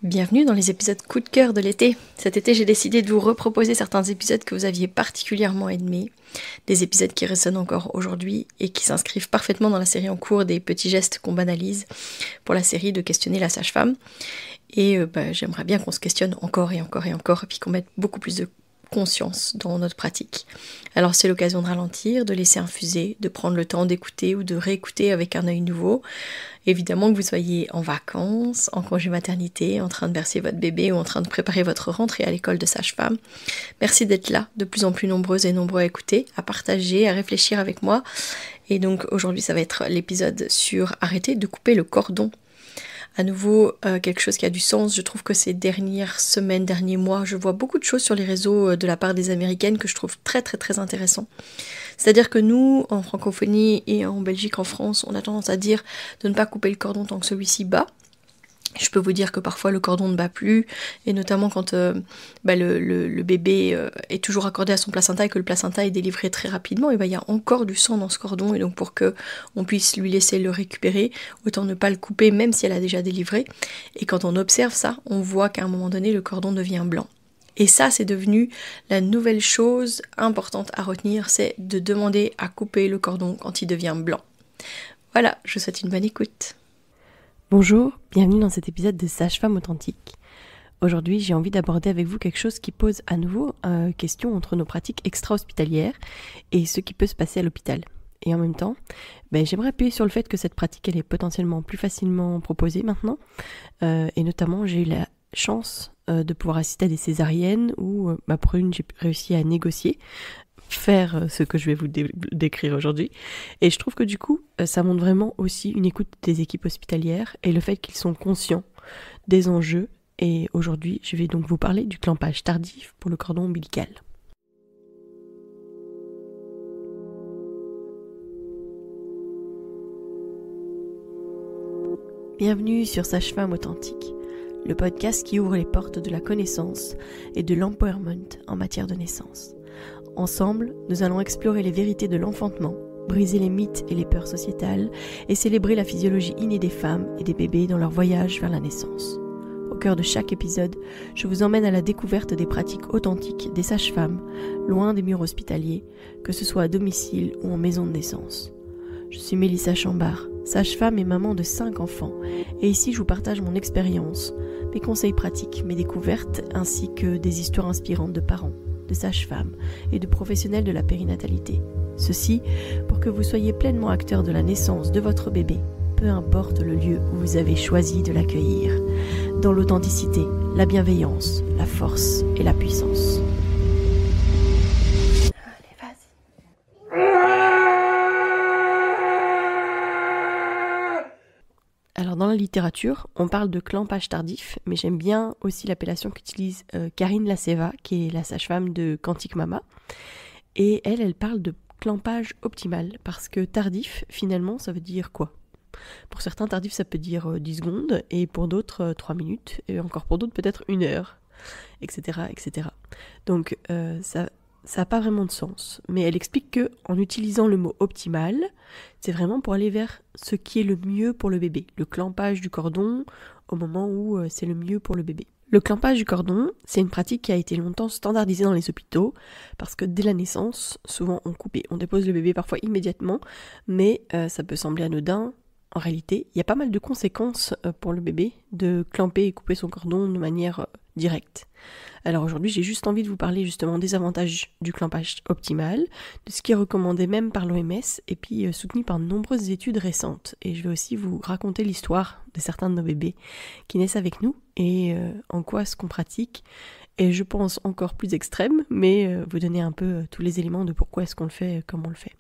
Bienvenue dans les épisodes coup de cœur de l'été. Cet été, j'ai décidé de vous reproposer certains épisodes que vous aviez particulièrement aimés, des épisodes qui résonnent encore aujourd'hui et qui s'inscrivent parfaitement dans la série en cours des petits gestes qu'on banalise pour la série de questionner la sage-femme. Et j'aimerais bien qu'on se questionne encore et encore et encore, et puis qu'on mette beaucoup plus de conscience dans notre pratique. Alors c'est l'occasion de ralentir, de laisser infuser, de prendre le temps d'écouter ou de réécouter avec un œil nouveau. Évidemment que vous soyez en vacances, en congé maternité, en train de bercer votre bébé ou en train de préparer votre rentrée à l'école de sage-femme. Merci d'être là, de plus en plus nombreuses et nombreux à écouter, à partager, à réfléchir avec moi. Et donc aujourd'hui ça va être l'épisode sur arrêter de couper le cordon. À nouveau, quelque chose qui a du sens. Je trouve que ces dernières semaines, derniers mois, je vois beaucoup de choses sur les réseaux de la part des Américaines que je trouve très très très intéressant. C'est-à-dire que nous, en francophonie et en Belgique, en France, on a tendance à dire de ne pas couper le cordon tant que celui-ci bat. Je peux vous dire que parfois le cordon ne bat plus, et notamment quand le bébé est toujours accordé à son placenta et que le placenta est délivré très rapidement, et il y a encore du sang dans ce cordon, et donc pour que on puisse lui laisser le récupérer, autant ne pas le couper même si elle a déjà délivré. Et quand on observe ça, on voit qu'à un moment donné le cordon devient blanc. Et ça, c'est devenu la nouvelle chose importante à retenir, c'est de demander à couper le cordon quand il devient blanc. Voilà, je vous souhaite une bonne écoute. Bonjour, bienvenue dans cet épisode de Sage-Femme Authentique. Aujourd'hui, j'ai envie d'aborder avec vous quelque chose qui pose à nouveau question entre nos pratiques extra-hospitalières et ce qui peut se passer à l'hôpital. Et en même temps, j'aimerais appuyer sur le fait que cette pratique, elle est potentiellement plus facilement proposée maintenant. Et notamment, j'ai eu la chance de pouvoir assister à des césariennes où, pour une, j'ai réussi à négocier, faire ce que je vais vous décrire aujourd'hui. Et je trouve que du coup, ça montre vraiment aussi une écoute des équipes hospitalières et le fait qu'ils sont conscients des enjeux. Et aujourd'hui, je vais donc vous parler du clampage tardif pour le cordon ombilical. Bienvenue sur Sage-Femme Authentique, le podcast qui ouvre les portes de la connaissance et de l'empowerment en matière de naissance. Ensemble, nous allons explorer les vérités de l'enfantement, briser les mythes et les peurs sociétales et célébrer la physiologie innée des femmes et des bébés dans leur voyage vers la naissance. Au cœur de chaque épisode, je vous emmène à la découverte des pratiques authentiques des sages-femmes, loin des murs hospitaliers, que ce soit à domicile ou en maison de naissance. Je suis Mélissa Chambard, sage-femme et maman de 5 enfants, et ici je vous partage mon expérience, mes conseils pratiques, mes découvertes, ainsi que des histoires inspirantes de parents, de sages-femmes et de professionnels de la périnatalité. Ceci pour que vous soyez pleinement acteur de la naissance de votre bébé, peu importe le lieu où vous avez choisi de l'accueillir, dans l'authenticité, la bienveillance, la force et la puissance. Allez, vas-y. Alors dans la littérature, on parle de clampage tardif, mais j'aime bien aussi l'appellation qu'utilise Karine Laceva, qui est la sage-femme de Quantique Mama. Et elle parle de clampage optimal, parce que tardif, finalement, ça veut dire quoi ? Pour certains, tardif, ça peut dire 10 secondes, et pour d'autres, 3 minutes, et encore pour d'autres, peut-être 1 heure, etc. etc. Donc ça n'a pas vraiment de sens. Mais elle explique que en utilisant le mot optimal, c'est vraiment pour aller vers ce qui est le mieux pour le bébé. Le clampage du cordon au moment où c'est le mieux pour le bébé. Le clampage du cordon, c'est une pratique qui a été longtemps standardisée dans les hôpitaux parce que dès la naissance, souvent on dépose le bébé parfois immédiatement, mais ça peut sembler anodin. En réalité, il y a pas mal de conséquences pour le bébé de clamper et couper son cordon de manière directe. Alors aujourd'hui, j'ai juste envie de vous parler justement des avantages du clampage optimal, de ce qui est recommandé même par l'OMS et puis soutenu par de nombreuses études récentes. Et je vais aussi vous raconter l'histoire de certains de nos bébés qui naissent avec nous et en quoi ce qu'on pratique est, je pense, encore plus extrême, mais vous donner un peu tous les éléments de pourquoi est-ce qu'on le fait, comment on le fait.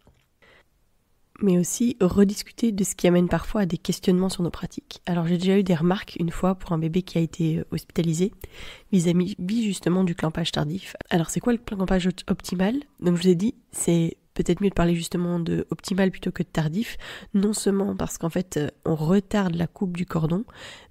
Mais aussi rediscuter de ce qui amène parfois à des questionnements sur nos pratiques. Alors j'ai déjà eu des remarques une fois pour un bébé qui a été hospitalisé vis-à-vis justement du clampage tardif. Alors c'est quoi le clampage optimal ? Donc je vous ai dit, c'est peut-être mieux de parler justement de optimal plutôt que de tardif, non seulement parce qu'en fait on retarde la coupe du cordon,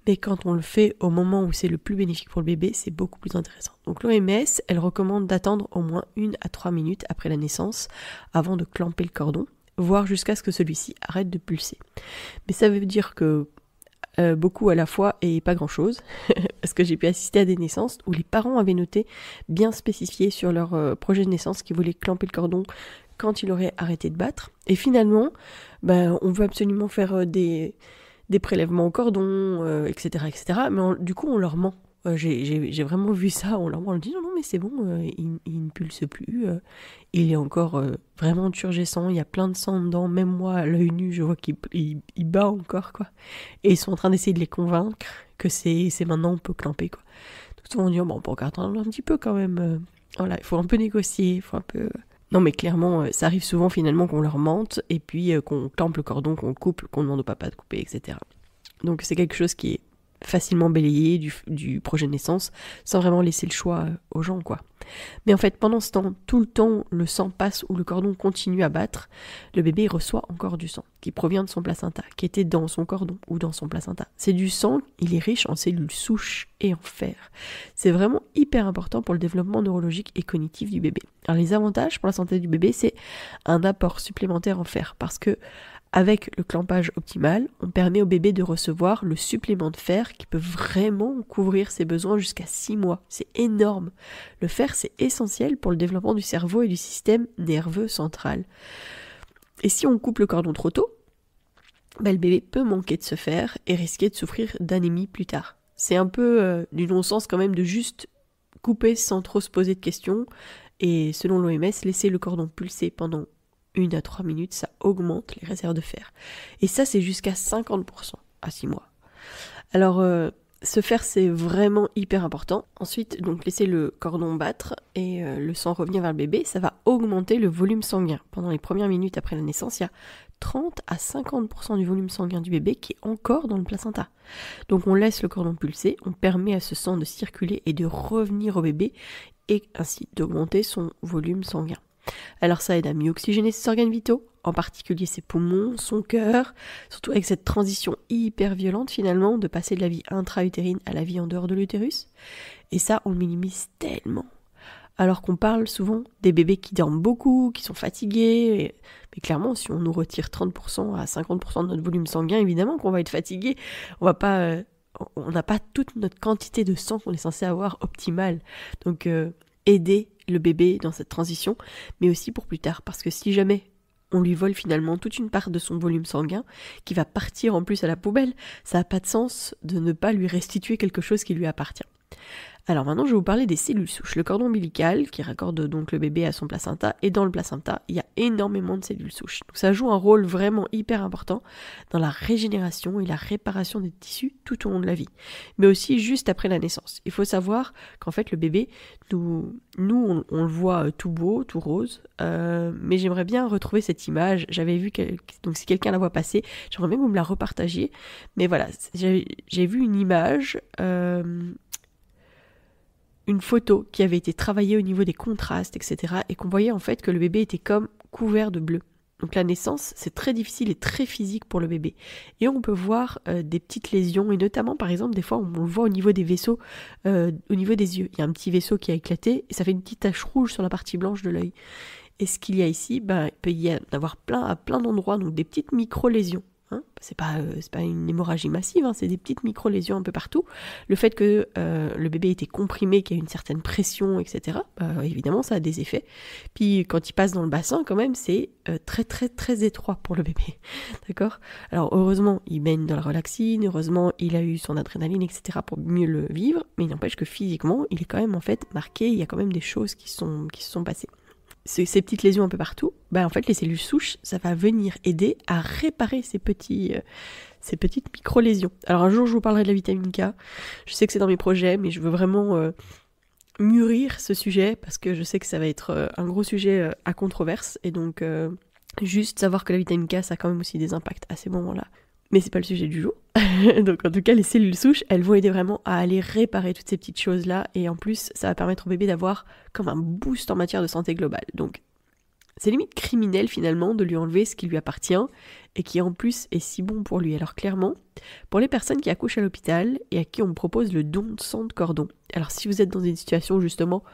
mais quand on le fait au moment où c'est le plus bénéfique pour le bébé, c'est beaucoup plus intéressant. Donc l'OMS, elle recommande d'attendre au moins 1 à 3 minutes après la naissance avant de clamper le cordon, voire jusqu'à ce que celui-ci arrête de pulser. Mais ça veut dire que beaucoup à la fois et pas grand-chose, parce que j'ai pu assister à des naissances où les parents avaient noté, bien spécifié sur leur projet de naissance, qu'ils voulaient clamper le cordon quand il aurait arrêté de battre. Et finalement, on veut absolument faire des prélèvements au cordon, etc., etc. Mais du coup, on leur ment. J'ai vraiment vu ça, on leur dit non mais c'est bon, il ne pulse plus, il est encore vraiment turgescent, il y a plein de sang dedans, même moi à l'œil nu je vois qu'il bat encore quoi. Et ils sont en train d'essayer de les convaincre que c'est maintenant on peut clamper quoi. Donc souvent on dit bon on peut encore attendre un petit peu quand même, voilà, il faut un peu négocier, il faut un peu... Non mais clairement ça arrive souvent finalement qu'on leur mente et puis qu'on clampe le cordon, qu'on coupe, qu'on demande au papa de couper, etc. Donc c'est quelque chose qui est facilement balayé du projet de naissance sans vraiment laisser le choix aux gens quoi. Mais en fait pendant ce temps, tout le temps le sang passe ou le cordon continue à battre, le bébé reçoit encore du sang qui provient de son placenta, qui était dans son cordon ou dans son placenta. C'est du sang, il est riche en cellules souches et en fer. C'est vraiment hyper important pour le développement neurologique et cognitif du bébé. Alors les avantages pour la santé du bébé, c'est un apport supplémentaire en fer parce que avec le clampage optimal, on permet au bébé de recevoir le supplément de fer qui peut vraiment couvrir ses besoins jusqu'à 6 mois. C'est énorme. Le fer, c'est essentiel pour le développement du cerveau et du système nerveux central. Et si on coupe le cordon trop tôt, le bébé peut manquer de ce fer et risquer de souffrir d'anémie plus tard. C'est un peu du non-sens quand même de juste couper sans trop se poser de questions. Et selon l'OMS, laisser le cordon pulser pendant 1 à 3 minutes, ça augmente les réserves de fer. Et ça, c'est jusqu'à 50% à 6 mois. Alors, ce fer, c'est vraiment hyper important. Ensuite, donc laisser le cordon battre et le sang revenir vers le bébé, ça va augmenter le volume sanguin. Pendant les premières minutes après la naissance, il y a 30 à 50% du volume sanguin du bébé qui est encore dans le placenta. Donc on laisse le cordon pulser, on permet à ce sang de circuler et de revenir au bébé et ainsi d'augmenter son volume sanguin. Alors ça aide à mieux oxygéner ses organes vitaux, en particulier ses poumons, son cœur, surtout avec cette transition hyper violente finalement de passer de la vie intra-utérine à la vie en dehors de l'utérus. Et ça, on le minimise tellement. Alors qu'on parle souvent des bébés qui dorment beaucoup, qui sont fatigués. Mais clairement, si on nous retire 30% à 50% de notre volume sanguin, évidemment qu'on va être fatigué. On n'a pas toute notre quantité de sang qu'on est censé avoir optimale. Donc aider le bébé dans cette transition, mais aussi pour plus tard. Parce que si jamais on lui vole finalement toute une part de son volume sanguin, qui va partir en plus à la poubelle, ça n'a pas de sens de ne pas lui restituer quelque chose qui lui appartient. Alors maintenant, je vais vous parler des cellules souches. Le cordon ombilical, qui raccorde donc le bébé à son placenta, et dans le placenta, il y a énormément de cellules souches. Donc ça joue un rôle vraiment hyper important dans la régénération et la réparation des tissus tout au long de la vie, mais aussi juste après la naissance. Il faut savoir qu'en fait, le bébé, nous on le voit tout beau, tout rose, mais j'aimerais bien retrouver cette image. J'avais vu, donc si quelqu'un la voit passer, j'aimerais bien que vous me la repartagiez. Mais voilà, j'ai vu une image... une photo qui avait été travaillée au niveau des contrastes, etc. et qu'on voyait en fait que le bébé était comme couvert de bleu. Donc la naissance, c'est très difficile et très physique pour le bébé. Et on peut voir des petites lésions, et notamment par exemple, des fois on le voit au niveau des vaisseaux, au niveau des yeux. Il y a un petit vaisseau qui a éclaté et ça fait une petite tache rouge sur la partie blanche de l'œil. Et ce qu'il y a ici, il peut y en avoir à plein d'endroits, donc des petites micro-lésions. C'est pas une hémorragie massive, c'est des petites micro-lésions un peu partout. Le fait que le bébé était comprimé, qu'il y a une certaine pression, etc., évidemment, ça a des effets. Puis quand il passe dans le bassin, quand même, c'est très, très, très étroit pour le bébé. D'accord ? Alors, heureusement, il baigne dans la relaxine, heureusement, il a eu son adrénaline, etc., pour mieux le vivre, mais il n'empêche que physiquement, il est quand même, en fait, marqué, il y a quand même des choses qui se sont passées. Ces petites lésions un peu partout, en fait les cellules souches, ça va venir aider à réparer ces petites micro-lésions. Alors un jour je vous parlerai de la vitamine K, je sais que c'est dans mes projets, mais je veux vraiment mûrir ce sujet, parce que je sais que ça va être un gros sujet à controverse, et donc juste savoir que la vitamine K, ça a quand même aussi des impacts à ces moments-là. Mais c'est pas le sujet du jour. Donc en tout cas, les cellules souches, elles vont aider vraiment à aller réparer toutes ces petites choses-là. Et en plus, ça va permettre au bébé d'avoir comme un boost en matière de santé globale. Donc c'est limite criminel finalement de lui enlever ce qui lui appartient et qui en plus est si bon pour lui. Alors clairement, pour les personnes qui accouchent à l'hôpital et à qui on propose le don de sang de cordon. Alors si vous êtes dans une situation justement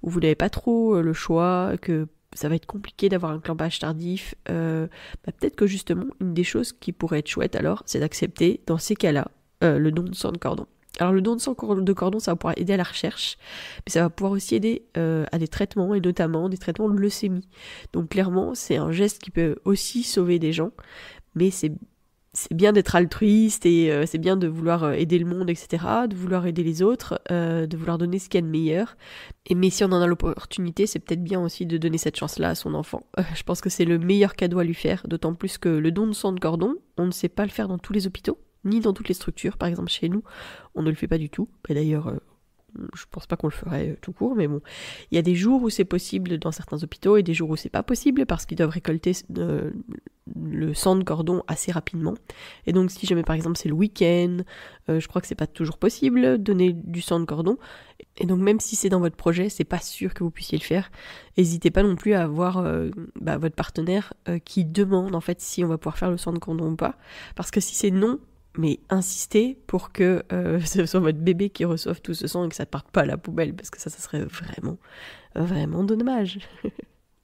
où vous n'avez pas trop le choix, que ça va être compliqué d'avoir un clampage tardif, peut-être que justement, une des choses qui pourrait être chouette alors, c'est d'accepter, dans ces cas-là, le don de sang de cordon. Alors le don de sang de cordon, ça va pouvoir aider à la recherche, mais ça va pouvoir aussi aider à des traitements, et notamment des traitements de leucémie. Donc clairement, c'est un geste qui peut aussi sauver des gens, mais c'est bien d'être altruiste et c'est bien de vouloir aider le monde, etc., de vouloir aider les autres, de vouloir donner ce qu'il y a de meilleur. Mais si on en a l'opportunité, c'est peut-être bien aussi de donner cette chance-là à son enfant. Je pense que c'est le meilleur cadeau à lui faire, d'autant plus que le don de sang de cordon, on ne sait pas le faire dans tous les hôpitaux, ni dans toutes les structures. Par exemple, chez nous, on ne le fait pas du tout. Et d'ailleurs, je pense pas qu'on le ferait tout court, mais bon. Il y a des jours où c'est possible dans certains hôpitaux et des jours où c'est pas possible parce qu'ils doivent récolter le sang de cordon assez rapidement. Et donc si jamais par exemple c'est le week-end, je crois que c'est pas toujours possible de donner du sang de cordon. Et donc même si c'est dans votre projet, c'est pas sûr que vous puissiez le faire. N'hésitez pas non plus à avoir votre partenaire qui demande en fait si on va pouvoir faire le sang de cordon ou pas. Parce que si c'est non, mais insistez pour que ce soit votre bébé qui reçoive tout ce sang et que ça ne parte pas à la poubelle, parce que ça serait vraiment, vraiment dommage.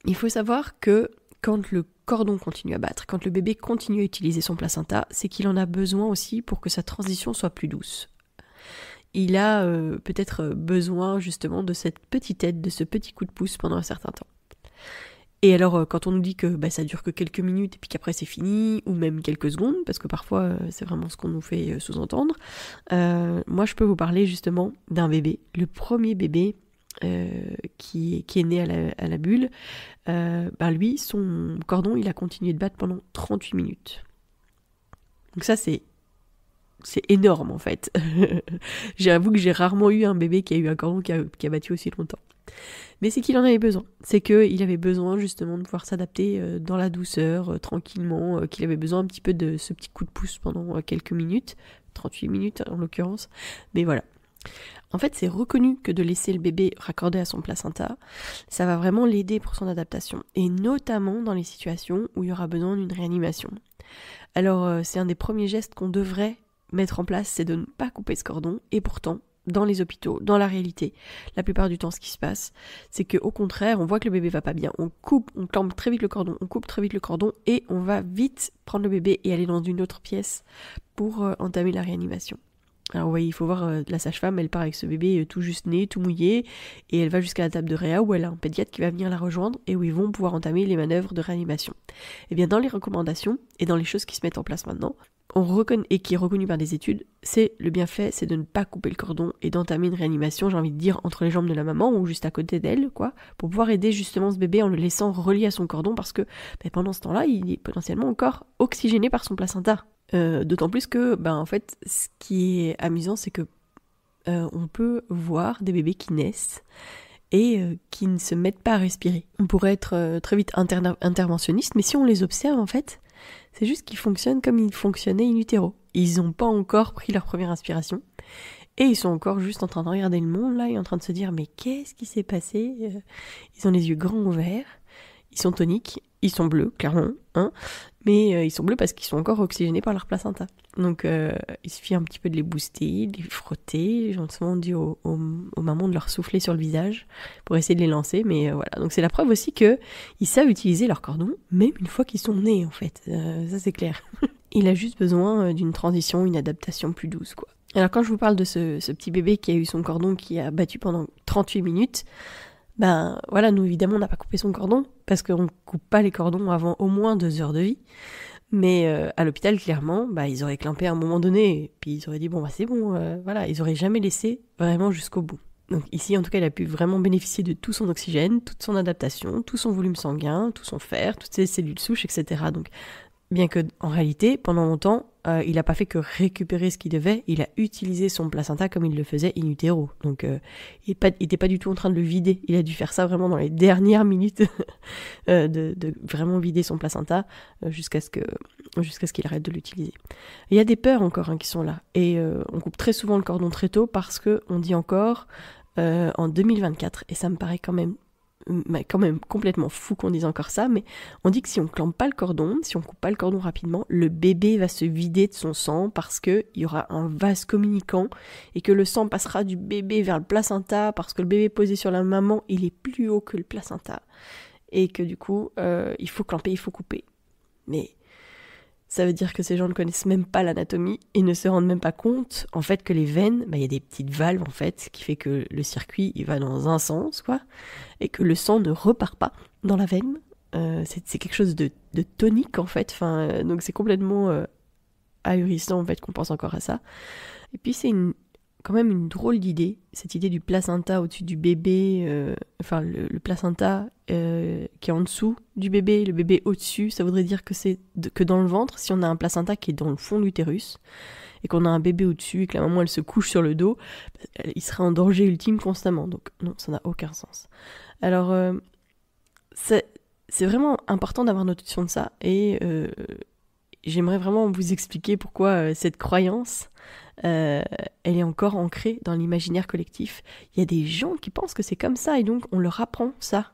Il faut savoir que quand le cordon continue à battre, quand le bébé continue à utiliser son placenta, c'est qu'il en a besoin aussi pour que sa transition soit plus douce. Il a peut-être besoin justement de cette petite aide, de ce petit coup de pouce pendant un certain temps. Et alors, quand on nous dit que ça dure que quelques minutes et puis qu'après c'est fini, ou même quelques secondes, parce que parfois c'est vraiment ce qu'on nous fait sous-entendre, moi je peux vous parler justement d'un bébé, le premier bébé qui est né à la bulle. Lui, son cordon, il a continué de battre pendant 38 minutes. Donc ça, c'est énorme en fait. J'avoue que j'ai rarement eu un bébé qui a eu un cordon qui a battu aussi longtemps. Mais c'est qu'il en avait besoin. C'est qu'il avait besoin justement de pouvoir s'adapter dans la douceur, tranquillement, qu'il avait besoin un petit peu de ce petit coup de pouce pendant quelques minutes, 38 minutes en l'occurrence. Mais voilà. En fait, c'est reconnu que de laisser le bébé raccordé à son placenta, ça va vraiment l'aider pour son adaptation. Et notamment dans les situations où il y aura besoin d'une réanimation. Alors, c'est un des premiers gestes qu'on devrait mettre en place, c'est de ne pas couper ce cordon. Et pourtant, dans les hôpitaux, dans la réalité, la plupart du temps, ce qui se passe, c'est qu'au contraire, on voit que le bébé va pas bien, on clampe très vite le cordon, on coupe très vite le cordon et on va vite prendre le bébé et aller dans une autre pièce pour entamer la réanimation. Alors oui, il faut voir la sage-femme, elle part avec ce bébé tout juste né, tout mouillé, et elle va jusqu'à la table de réa où elle a un pédiatre qui va venir la rejoindre et où ils vont pouvoir entamer les manœuvres de réanimation. Et bien dans les recommandations et dans les choses qui se mettent en place maintenant, et qui est reconnu par des études, c'est le bienfait, c'est de ne pas couper le cordon et d'entamer une réanimation, j'ai envie de dire, entre les jambes de la maman ou juste à côté d'elle, quoi, pour pouvoir aider justement ce bébé en le laissant relié à son cordon parce que pendant ce temps-là, il est potentiellement encore oxygéné par son placenta. D'autant plus que, en fait, ce qui est amusant, c'est que on peut voir des bébés qui naissent et qui ne se mettent pas à respirer. On pourrait être très vite interventionniste, mais si on les observe, en fait, c'est juste qu'ils fonctionnent comme ils fonctionnaient in utero. Ils n'ont pas encore pris leur première inspiration. Et ils sont encore juste en train de regarder le monde, là, et en train de se dire, mais qu'est-ce qui s'est passé ? Ils ont les yeux grands ouverts, ils sont toniques, ils sont bleus, clairement, hein, mais ils sont bleus parce qu'ils sont encore oxygénés par leur placenta. Donc il suffit un petit peu de les booster, de les frotter, gentiment dit aux mamans de leur souffler sur le visage pour essayer de les lancer, mais voilà. Donc c'est la preuve aussi qu'ils savent utiliser leur cordon, même une fois qu'ils sont nés en fait, ça c'est clair. Il a juste besoin d'une transition, une adaptation plus douce, quoi. Alors quand je vous parle de ce petit bébé qui a eu son cordon qui a battu pendant 38 minutes, voilà, nous évidemment on n'a pas coupé son cordon, parce qu'on ne coupe pas les cordons avant au moins 2 heures de vie, mais à l'hôpital clairement, ils auraient clampé à un moment donné, et puis ils auraient dit c'est bon, voilà, ils auraient jamais laissé vraiment jusqu'au bout. Donc ici en tout cas il a pu vraiment bénéficier de tout son oxygène, toute son adaptation, tout son volume sanguin, tout son fer, toutes ses cellules souches, etc. Donc bien que en réalité pendant longtemps il n'a pas fait que récupérer ce qu'il devait, il a utilisé son placenta comme il le faisait in utero. Donc il n'était pas du tout en train de le vider, il a dû faire ça vraiment dans les dernières minutes de vraiment vider son placenta jusqu'à ce qu'il arrête de l'utiliser. Il y a des peurs encore qui sont là, et on coupe très souvent le cordon très tôt parce qu'on dit encore en 2024, et ça me paraît quand même complètement fou qu'on dise encore ça, mais on dit que si on clampe pas le cordon, si on coupe pas le cordon rapidement, le bébé va se vider de son sang parce qu'il y aura un vase communicant et que le sang passera du bébé vers le placenta parce que le bébé posé sur la maman, il est plus haut que le placenta. et que du coup, il faut clamper, il faut couper. Mais ça veut dire que ces gens ne connaissent même pas l'anatomie et ne se rendent même pas compte, en fait, que les veines, il y a des petites valves, en fait, qui fait que le circuit, il va dans un sens, quoi, et que le sang ne repart pas dans la veine. C'est quelque chose de tonique, en fait. Donc c'est complètement ahurissant, en fait, qu'on pense encore à ça. Et puis c'est quand même une drôle d'idée, cette idée du placenta au-dessus du bébé, le placenta qui est en dessous du bébé, le bébé au-dessus, ça voudrait dire que c'est que dans le ventre, si on a un placenta qui est dans le fond de l'utérus, et qu'on a un bébé au-dessus, et que la maman elle se couche sur le dos, il serait en danger ultime constamment. Donc non, ça n'a aucun sens. Alors, c'est vraiment important d'avoir notion de ça, et j'aimerais vraiment vous expliquer pourquoi cette croyance, elle est encore ancrée dans l'imaginaire collectif. Il y a des gens qui pensent que c'est comme ça et donc on leur apprend ça.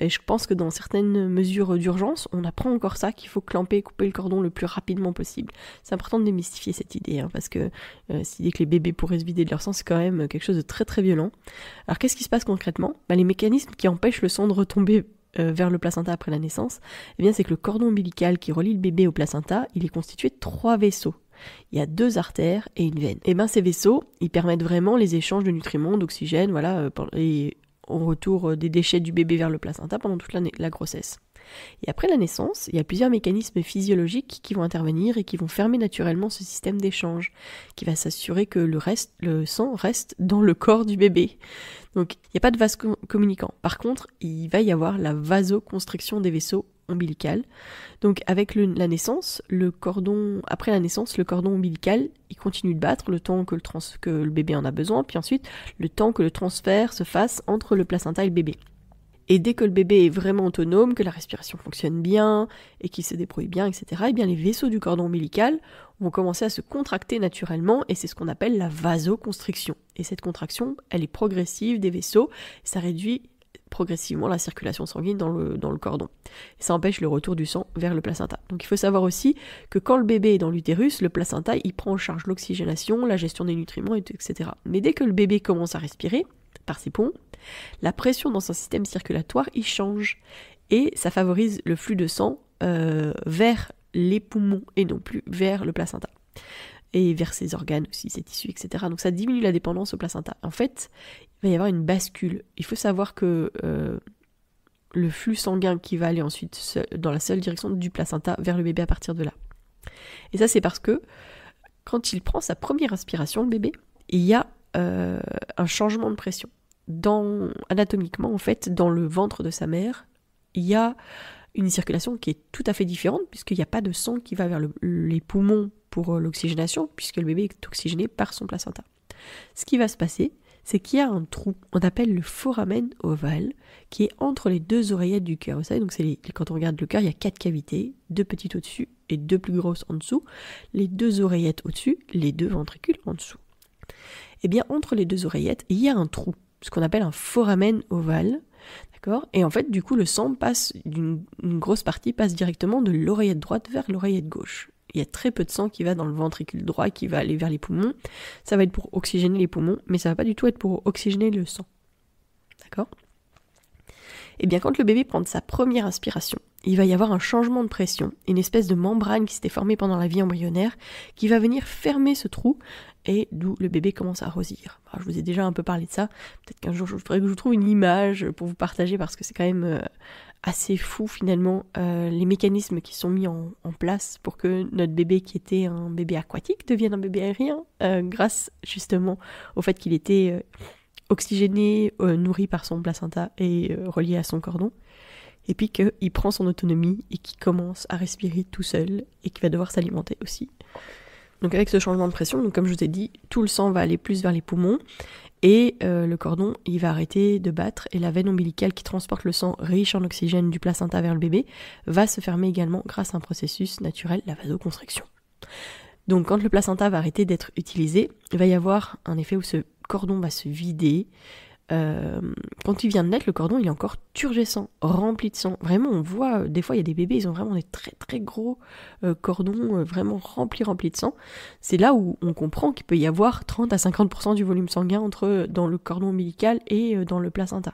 Et je pense que dans certaines mesures d'urgence, on apprend encore ça, qu'il faut clamper et couper le cordon le plus rapidement possible. C'est important de démystifier cette idée, parce que cette idée que les bébés pourraient se vider de leur sang, c'est quand même quelque chose de très très violent. Alors qu'est-ce qui se passe concrètement ? Les mécanismes qui empêchent le sang de retomber vers le placenta après la naissance, c'est que le cordon ombilical qui relie le bébé au placenta, il est constitué de 3 vaisseaux. Il y a 2 artères et une veine. Et ces vaisseaux, ils permettent vraiment les échanges de nutriments, d'oxygène, et au retour des déchets du bébé vers le placenta pendant toute la grossesse. Et après la naissance, il y a plusieurs mécanismes physiologiques qui vont intervenir et qui vont fermer naturellement ce système d'échange, qui va s'assurer que le sang reste dans le corps du bébé. Donc il n'y a pas de vase communicant. Par contre, il va y avoir la vasoconstriction des vaisseaux ombilicaux. Donc avec la naissance, après la naissance, le cordon ombilical, il continue de battre le temps que le bébé en a besoin, puis ensuite le temps que le transfert se fasse entre le placenta et le bébé. Et dès que le bébé est vraiment autonome, que la respiration fonctionne bien et qu'il se débrouille bien, etc., les vaisseaux du cordon ombilical vont commencer à se contracter naturellement et c'est ce qu'on appelle la vasoconstriction. Et cette contraction, elle est progressive des vaisseaux et ça réduit progressivement la circulation sanguine dans le cordon. Et ça empêche le retour du sang vers le placenta. Donc il faut savoir aussi que quand le bébé est dans l'utérus, le placenta, il prend en charge l'oxygénation, la gestion des nutriments, etc. Mais dès que le bébé commence à respirer, par ses poumons, la pression dans son système circulatoire, il change. Et ça favorise le flux de sang vers les poumons et non plus vers le placenta. Et vers ses organes aussi, ses tissus, etc. Donc ça diminue la dépendance au placenta. En fait, il va y avoir une bascule. Il faut savoir que le flux sanguin qui va aller ensuite dans la seule direction du placenta vers le bébé à partir de là. Et ça, c'est parce que quand il prend sa première inspiration, le bébé, il y a un changement de pression. Anatomiquement, en fait, dans le ventre de sa mère, il y a une circulation qui est tout à fait différente, puisqu'il n'y a pas de sang qui va vers les poumons pour l'oxygénation, puisque le bébé est oxygéné par son placenta. Ce qui va se passer, c'est qu'il y a un trou, on appelle le foramen ovale, qui est entre les 2 oreillettes du cœur. Vous savez, donc quand on regarde le cœur, il y a 4 cavités, 2 petites au-dessus et 2 plus grosses en dessous, les 2 oreillettes au-dessus, les 2 ventricules en dessous. Entre les 2 oreillettes, il y a un trou, ce qu'on appelle un foramen ovale, d'accord ? Et en fait, du coup, le sang une grosse partie passe directement de l'oreillette droite vers l'oreillette gauche. Il y a très peu de sang qui va dans le ventricule droit, qui va aller vers les poumons. Ça va être pour oxygéner les poumons, mais ça va pas du tout être pour oxygéner le sang. D'accord ? Quand le bébé prend sa première inspiration, il va y avoir un changement de pression, une espèce de membrane qui s'était formée pendant la vie embryonnaire, qui va venir fermer ce trou, et d'où le bébé commence à rosir. Alors, je vous ai déjà un peu parlé de ça, peut-être qu'un jour, il faudrait que je vous trouve une image pour vous partager, parce que c'est quand même assez fou finalement, les mécanismes qui sont mis en place pour que notre bébé qui était un bébé aquatique devienne un bébé aérien, grâce justement au fait qu'il était oxygéné, nourri par son placenta et relié à son cordon, et puis qu'il prend son autonomie et qu'il commence à respirer tout seul et qu'il va devoir s'alimenter aussi. Donc avec ce changement de pression, donc comme je vous ai dit, tout le sang va aller plus vers les poumons et le cordon il va arrêter de battre et la veine ombilicale qui transporte le sang riche en oxygène du placenta vers le bébé va se fermer également grâce à un processus naturel, la vasoconstriction. Donc quand le placenta va arrêter d'être utilisé, il va y avoir un effet où ce cordon va se vider quand il vient de naître, le cordon il est encore turgescent, rempli de sang. Vraiment, on voit, des fois il y a des bébés, ils ont vraiment des très très gros cordons vraiment remplis de sang. C'est là où on comprend qu'il peut y avoir 30 à 50% du volume sanguin dans le cordon ombilical et dans le placenta.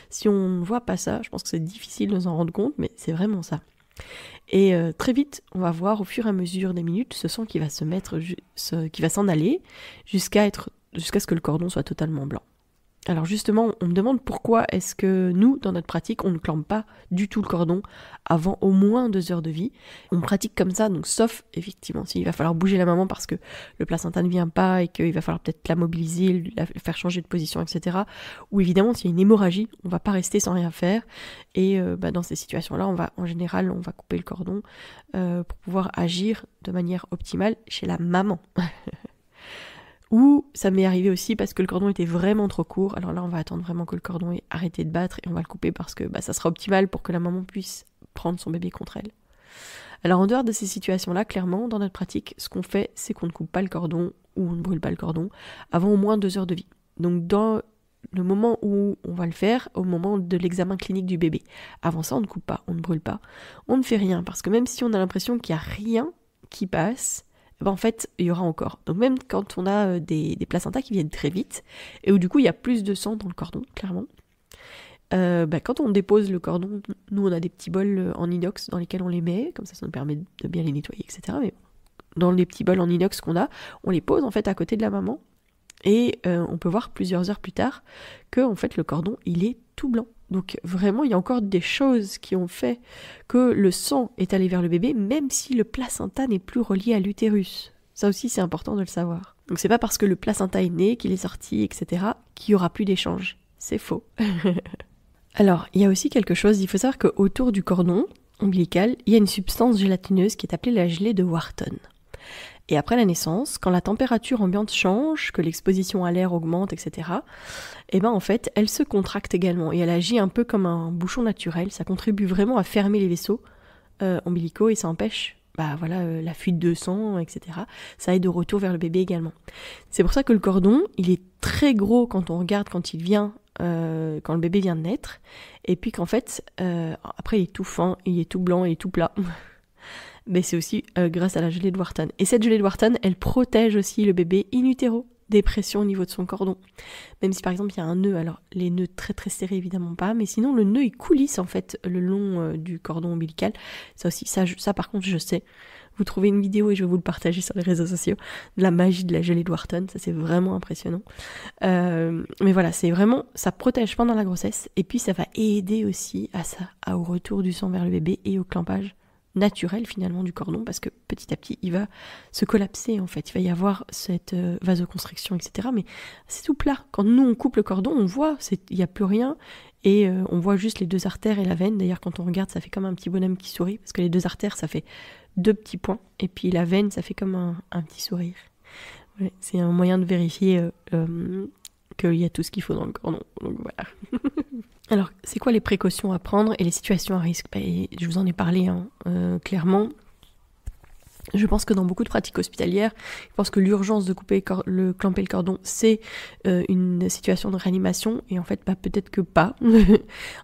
Si on ne voit pas ça, je pense que c'est difficile de s'en rendre compte, mais c'est vraiment ça. Et très vite, on va voir au fur et à mesure des minutes ce sang qui va qui va s'en aller jusqu'à ce que le cordon soit totalement blanc. Alors justement, on me demande pourquoi est-ce que nous, dans notre pratique, on ne clampe pas du tout le cordon avant au moins 2 heures de vie. On pratique comme ça, donc sauf effectivement s'il va falloir bouger la maman parce que le placenta ne vient pas et qu'il va falloir peut-être la mobiliser, la faire changer de position, etc. Ou évidemment s'il y a une hémorragie, on va pas rester sans rien faire. Et dans ces situations-là, en général, on va couper le cordon pour pouvoir agir de manière optimale chez la maman. Ou ça m'est arrivé aussi parce que le cordon était vraiment trop court. Alors là, on va attendre vraiment que le cordon ait arrêté de battre et on va le couper parce que ça sera optimal pour que la maman puisse prendre son bébé contre elle. Alors en dehors de ces situations-là, clairement, dans notre pratique, ce qu'on fait, c'est qu'on ne coupe pas le cordon ou on ne brûle pas le cordon avant au moins 2 heures de vie. Donc dans le moment où on va le faire, au moment de l'examen clinique du bébé. Avant ça, on ne coupe pas, on ne brûle pas, on ne fait rien parce que même si on a l'impression qu'il n'y a rien qui passe, en fait, il y aura encore. Donc même quand on a des placentas qui viennent très vite, et où du coup il y a plus de sang dans le cordon, clairement, quand on dépose le cordon, nous on a des petits bols en inox dans lesquels on les met, comme ça nous permet de bien les nettoyer, etc. Mais dans les petits bols en inox qu'on a, on les pose en fait à côté de la maman, et on peut voir plusieurs heures plus tard que en fait le cordon il est tout blanc. Donc vraiment, il y a encore des choses qui ont fait que le sang est allé vers le bébé, même si le placenta n'est plus relié à l'utérus. Ça aussi, c'est important de le savoir. Donc c'est pas parce que le placenta est né, qu'il est sorti, etc., qu'il y aura plus d'échange. C'est faux. Alors, il y a aussi quelque chose, il faut savoir qu'autour du cordon ombilical, il y a une substance gélatineuse qui est appelée la gelée de Wharton. Et après la naissance, quand la température ambiante change, que l'exposition à l'air augmente, etc., en fait, elle se contracte également et elle agit un peu comme un bouchon naturel. Ça contribue vraiment à fermer les vaisseaux ombilicaux et ça empêche la fuite de sang, etc. Ça aide au retour vers le bébé également. C'est pour ça que le cordon, il est très gros quand on regarde quand le bébé vient de naître, et puis qu'en fait, après il est tout fin, il est tout blanc, il est tout plat. Mais c'est aussi grâce à la gelée de Wharton. Et cette gelée de Wharton, elle protège aussi le bébé in utero des pressions au niveau de son cordon. Même si par exemple il y a un nœud, alors les nœuds très très serrés évidemment pas, mais sinon le nœud il coulisse en fait le long du cordon ombilical. Ça aussi, ça par contre je sais. Vous trouvez une vidéo et je vais vous le partager sur les réseaux sociaux, de la magie de la gelée de Wharton, ça c'est vraiment impressionnant. Mais voilà, c'est vraiment, ça protège pendant la grossesse et puis ça va aider aussi au retour du sang vers le bébé et au clampage naturel finalement du cordon, parce que petit à petit il va se collapser en fait, il va y avoir cette vasoconstriction, etc. Mais c'est tout plat. Quand nous on coupe le cordon, on voit, il n'y a plus rien et on voit juste les 2 artères et la veine. D'ailleurs quand on regarde, ça fait comme un petit bonhomme qui sourit, parce que les 2 artères ça fait 2 petits points et puis la veine ça fait comme un petit sourire. Ouais, c'est un moyen de vérifier qu'il y a tout ce qu'il faut dans le cordon. Donc voilà. Alors, c'est quoi les précautions à prendre et les situations à risque ? Je vous en ai parlé clairement. Je pense que dans beaucoup de pratiques hospitalières, je pense que l'urgence de clamper le cordon, c'est une situation de réanimation. Et en fait, peut-être que pas.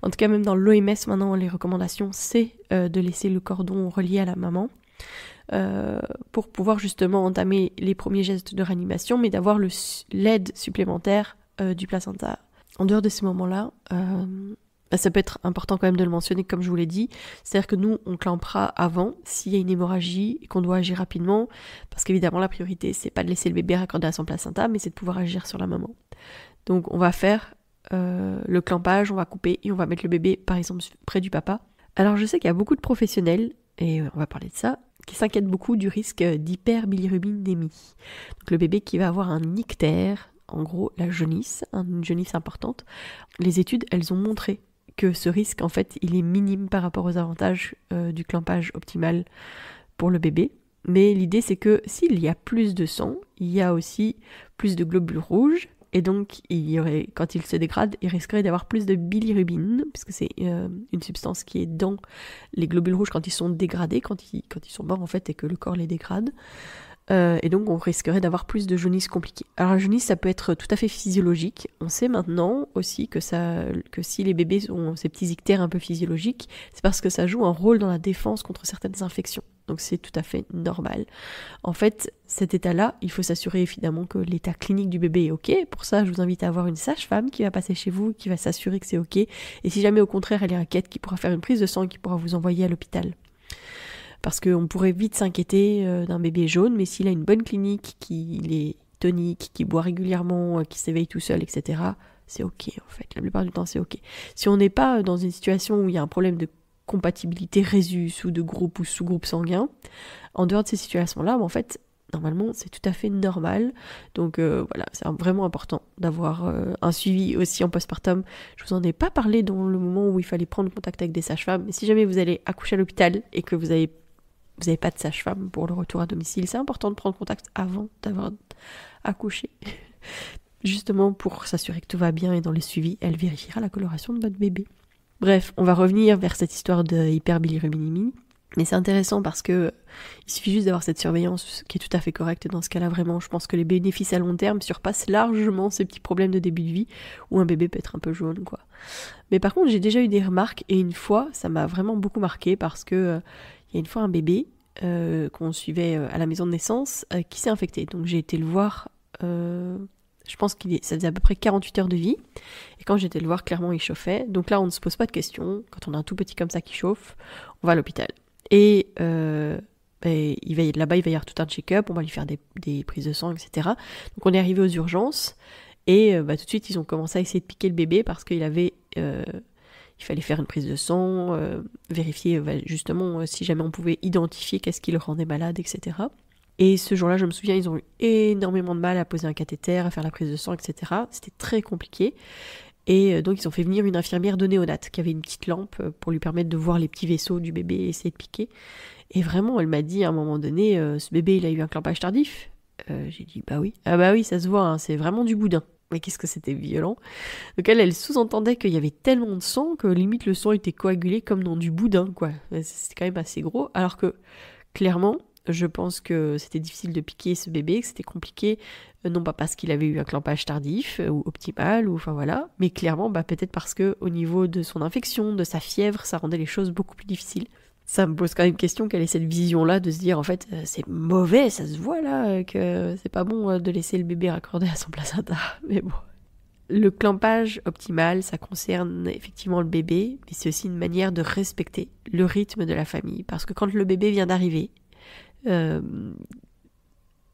En tout cas, même dans l'OMS, maintenant, les recommandations, c'est de laisser le cordon relié à la maman. Pour pouvoir justement entamer les premiers gestes de réanimation, mais d'avoir l'aide supplémentaire du placenta. En dehors de ces moments-là, ça peut être important quand même de le mentionner, comme je vous l'ai dit, c'est-à-dire que nous, on clampera avant s'il y a une hémorragie et qu'on doit agir rapidement, parce qu'évidemment, la priorité, c'est pas de laisser le bébé raccordé à son placenta, mais c'est de pouvoir agir sur la maman. Donc, on va faire le clampage, on va couper et on va mettre le bébé, par exemple, près du papa. Alors, je sais qu'il y a beaucoup de professionnels, et on va parler de ça, qui s'inquiètent beaucoup du risque d'hyperbilirubinémie. Donc, le bébé qui va avoir un ictère, en gros la jaunisse, une jaunisse importante. Les études, elles ont montré que ce risque, en fait, il est minime par rapport aux avantages du clampage optimal pour le bébé. Mais l'idée, c'est que s'il y a plus de sang, il y a aussi plus de globules rouges, et donc quand il se dégrade, il risquerait d'avoir plus de bilirubine, puisque c'est une substance qui est dans les globules rouges quand ils sont dégradés, quand ils sont morts en fait, et que le corps les dégrade. Et donc on risquerait d'avoir plus de jaunisse compliquée. Alors la jaunisse, ça peut être tout à fait physiologique. On sait maintenant aussi que si les bébés ont ces petits ictères un peu physiologiques, c'est parce que ça joue un rôle dans la défense contre certaines infections. Donc c'est tout à fait normal. En fait, cet état-là, il faut s'assurer évidemment que l'état clinique du bébé est ok. Pour ça, je vous invite à avoir une sage-femme qui va passer chez vous, qui va s'assurer que c'est ok. Et si jamais au contraire elle est inquiète, qui pourra faire une prise de sang et qui pourra vous envoyer à l'hôpital. Parce qu'on pourrait vite s'inquiéter d'un bébé jaune, mais s'il a une bonne clinique, qu'il est tonique, qu'il boit régulièrement, qu'il s'éveille tout seul, etc., c'est ok en fait. La plupart du temps, c'est ok. Si on n'est pas dans une situation où il y a un problème de compatibilité résus ou de groupe ou sous-groupe sanguin, en dehors de ces situations-là, en fait, normalement, c'est tout à fait normal. Donc voilà, c'est vraiment important d'avoir un suivi aussi en postpartum. Je vous en ai pas parlé dans le moment où il fallait prendre contact avec des sages-femmes, mais si jamais vous allez accoucher à l'hôpital et que vous n'avez pas de sage-femme pour le retour à domicile, c'est important de prendre contact avant d'avoir accouché. Justement pour s'assurer que tout va bien et dans les suivis, elle vérifiera la coloration de votre bébé. Bref, on va revenir vers cette histoire de hyperbilirubinémie. Mais c'est intéressant parce que il suffit juste d'avoir cette surveillance qui est tout à fait correcte. Et dans ce cas-là, vraiment, je pense que les bénéfices à long terme surpassent largement ces petits problèmes de début de vie où un bébé peut être un peu jaune, quoi. Mais par contre, j'ai déjà eu des remarques et une fois, ça m'a vraiment beaucoup marqué parce que il y a une fois un bébé qu'on suivait à la maison de naissance qui s'est infecté. Donc j'ai été le voir, je pense ça faisait à peu près 48 heures de vie. Et quand j'étais le voir, clairement, il chauffait. Donc là, on ne se pose pas de questions. Quand on a un tout petit comme ça qui chauffe, on va à l'hôpital. Et là-bas, il va y avoir tout un check-up, on va lui faire des prises de sang, etc. Donc on est arrivé aux urgences, et tout de suite, ils ont commencé à essayer de piquer le bébé parce qu'il fallait faire une prise de sang, vérifier justement si jamais on pouvait identifier qu'est-ce qui le rendait malade, etc. Et ce jour-là, je me souviens, ils ont eu énormément de mal à poser un cathéter, à faire la prise de sang, etc. C'était très compliqué. Et donc ils ont fait venir une infirmière de néonate qui avait une petite lampe pour lui permettre de voir les petits vaisseaux du bébé et essayer de piquer. Et vraiment, elle m'a dit à un moment donné, ce bébé, il a eu un clampage tardif. J'ai dit, bah oui. Ah bah oui, ça se voit, hein, c'est vraiment du boudin. Mais qu'est-ce que c'était violent. Donc elle sous-entendait qu'il y avait tellement de sang que limite le sang était coagulé comme dans du boudin, quoi. C'était quand même assez gros. Alors que, clairement, je pense que c'était difficile de piquer ce bébé, que c'était compliqué, non pas parce qu'il avait eu un clampage tardif ou optimal, ou enfin voilà, mais clairement peut-être parce que au niveau de son infection, de sa fièvre, ça rendait les choses beaucoup plus difficiles. Ça me pose quand même question quelle est cette vision-là de se dire en fait c'est mauvais, ça se voit là, que c'est pas bon de laisser le bébé raccorder à son placenta, mais bon. Le clampage optimal, ça concerne effectivement le bébé, mais c'est aussi une manière de respecter le rythme de la famille, parce que quand le bébé vient d'arriver,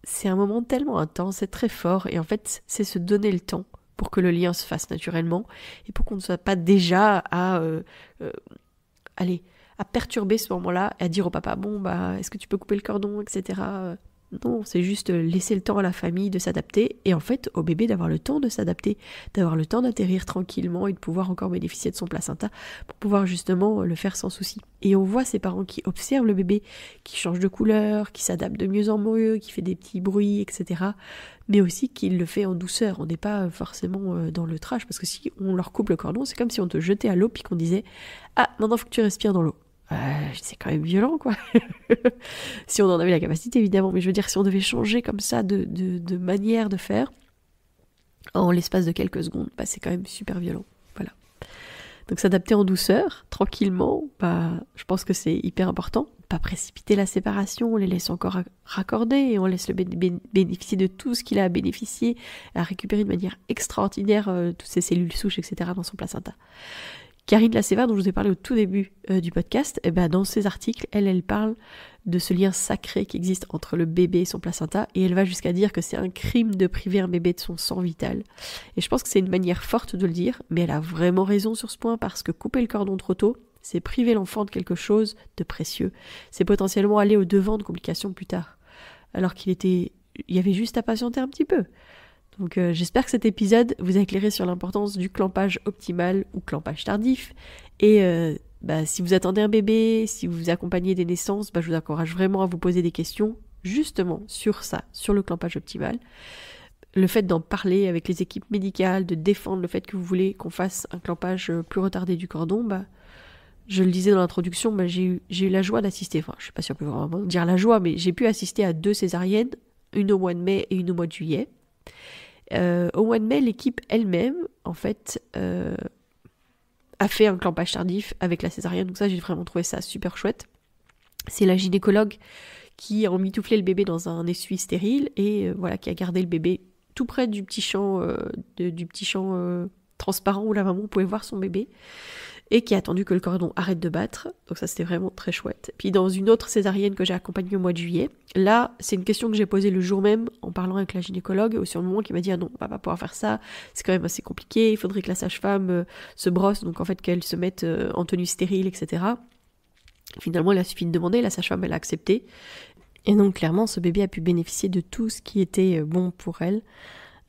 c'est un moment tellement intense, c'est très fort, et en fait c'est se donner le temps pour que le lien se fasse naturellement et pour qu'on ne soit pas déjà à perturber ce moment-là et à dire au papa est-ce que tu peux couper le cordon, etc. Non, c'est juste laisser le temps à la famille de s'adapter et en fait au bébé d'avoir le temps de s'adapter, d'avoir le temps d'atterrir tranquillement et de pouvoir encore bénéficier de son placenta pour pouvoir justement le faire sans souci. Et on voit ces parents qui observent le bébé, qui change de couleur, qui s'adapte de mieux en mieux, qui fait des petits bruits, etc. Mais aussi qu'il le fait en douceur. On n'est pas forcément dans le trash parce que si on leur coupe le cordon, c'est comme si on te jetait à l'eau puis qu'on disait « Ah, maintenant il faut que tu respires dans l'eau ». C'est quand même violent, quoi. Si on en avait la capacité, évidemment, mais je veux dire, si on devait changer comme ça de manière de faire en l'espace de quelques secondes, c'est quand même super violent. Voilà. Donc s'adapter en douceur, tranquillement, je pense que c'est hyper important. Pas précipiter la séparation, on les laisse encore raccorder et on laisse le bénéficier de tout ce qu'il a à bénéficier, à récupérer de manière extraordinaire toutes ces cellules souches, etc. dans son placenta. Karine Lacéva, dont je vous ai parlé au tout début du podcast, dans ses articles, elle parle de ce lien sacré qui existe entre le bébé et son placenta, et elle va jusqu'à dire que c'est un crime de priver un bébé de son sang vital. Et je pense que c'est une manière forte de le dire, mais elle a vraiment raison sur ce point, parce que couper le cordon trop tôt, c'est priver l'enfant de quelque chose de précieux. C'est potentiellement aller au-devant de complications plus tard. Alors il y avait juste à patienter un petit peu. Donc j'espère que cet épisode vous a éclairé sur l'importance du clampage optimal ou clampage tardif. Et si vous attendez un bébé, si vous accompagnez des naissances, je vous encourage vraiment à vous poser des questions justement sur ça, sur le clampage optimal. Le fait d'en parler avec les équipes médicales, de défendre le fait que vous voulez qu'on fasse un clampage plus retardé du cordon, je le disais dans l'introduction, j'ai eu la joie d'assister, enfin je sais pas si on peut vraiment dire la joie, mais j'ai pu assister à 2 césariennes, une au mois de mai et une au mois de juillet. Au mois de mai, l'équipe elle-même, en fait, a fait un clampage tardif avec la césarienne, donc ça j'ai vraiment trouvé ça super chouette. C'est la gynécologue qui a emmitouflé le bébé dans un essuie stérile et voilà, qui a gardé le bébé tout près du petit champ, transparent où la maman pouvait voir son bébé, et qui a attendu que le cordon arrête de battre. Donc ça, c'était vraiment très chouette. Puis dans une autre césarienne que j'ai accompagnée au mois de juillet, là, c'est une question que j'ai posée le jour même en parlant avec la gynécologue, au sur le moment qui m'a dit « Ah non, on va pas pouvoir faire ça, c'est quand même assez compliqué, il faudrait que la sage-femme se brosse, donc en fait qu'elle se mette en tenue stérile, etc. » Finalement, il a suffi de demander, la sage-femme, elle a accepté. Et donc clairement, ce bébé a pu bénéficier de tout ce qui était bon pour elle.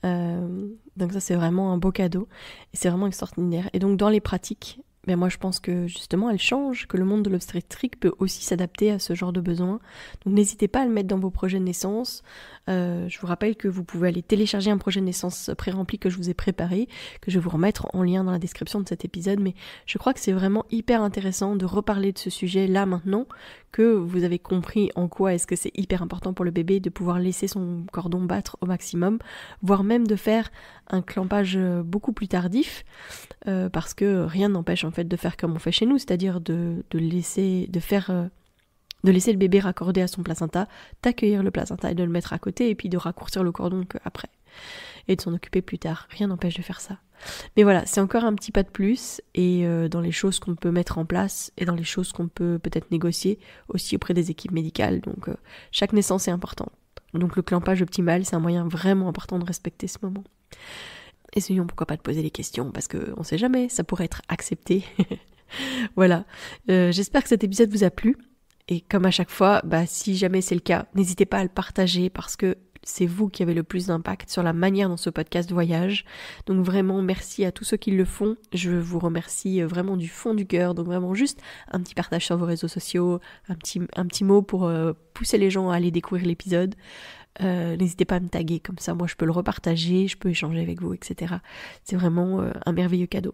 Donc ça, c'est vraiment un beau cadeau. Et c'est vraiment extraordinaire. Et donc dans les pratiques, mais moi je pense que justement elle change, que le monde de l'obstétrique peut aussi s'adapter à ce genre de besoin. Donc n'hésitez pas à le mettre dans vos projets de naissance. Je vous rappelle que vous pouvez aller télécharger un projet de naissance pré-rempli que je vous ai préparé, que je vais vous remettre en lien dans la description de cet épisode, mais je crois que c'est vraiment hyper intéressant de reparler de ce sujet là maintenant, que vous avez compris en quoi est-ce que c'est hyper important pour le bébé de pouvoir laisser son cordon battre au maximum, voire même de faire un clampage beaucoup plus tardif, parce que rien n'empêche en fait de faire comme on fait chez nous, c'est-à-dire de laisser le bébé raccordé à son placenta, d'accueillir le placenta et de le mettre à côté, et puis de raccourcir le cordon après, et de s'en occuper plus tard. Rien n'empêche de faire ça. Mais voilà, c'est encore un petit pas de plus, et dans les choses qu'on peut mettre en place, et dans les choses qu'on peut peut-être négocier aussi auprès des équipes médicales. Donc chaque naissance est importante. Donc le clampage optimal, c'est un moyen vraiment important de respecter ce moment. Essayons pourquoi pas de poser des questions, parce qu'on sait jamais, ça pourrait être accepté. Voilà, j'espère que cet épisode vous a plu. Et comme à chaque fois, si jamais c'est le cas, n'hésitez pas à le partager parce que c'est vous qui avez le plus d'impact sur la manière dont ce podcast voyage. Donc vraiment, merci à tous ceux qui le font. Je vous remercie vraiment du fond du cœur. Donc vraiment juste un petit partage sur vos réseaux sociaux, un petit mot pour pousser les gens à aller découvrir l'épisode. N'hésitez pas à me taguer, comme ça moi je peux le repartager, je peux échanger avec vous, etc. C'est vraiment un merveilleux cadeau.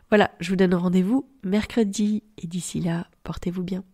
Voilà, je vous donne rendez-vous mercredi et d'ici là, portez-vous bien.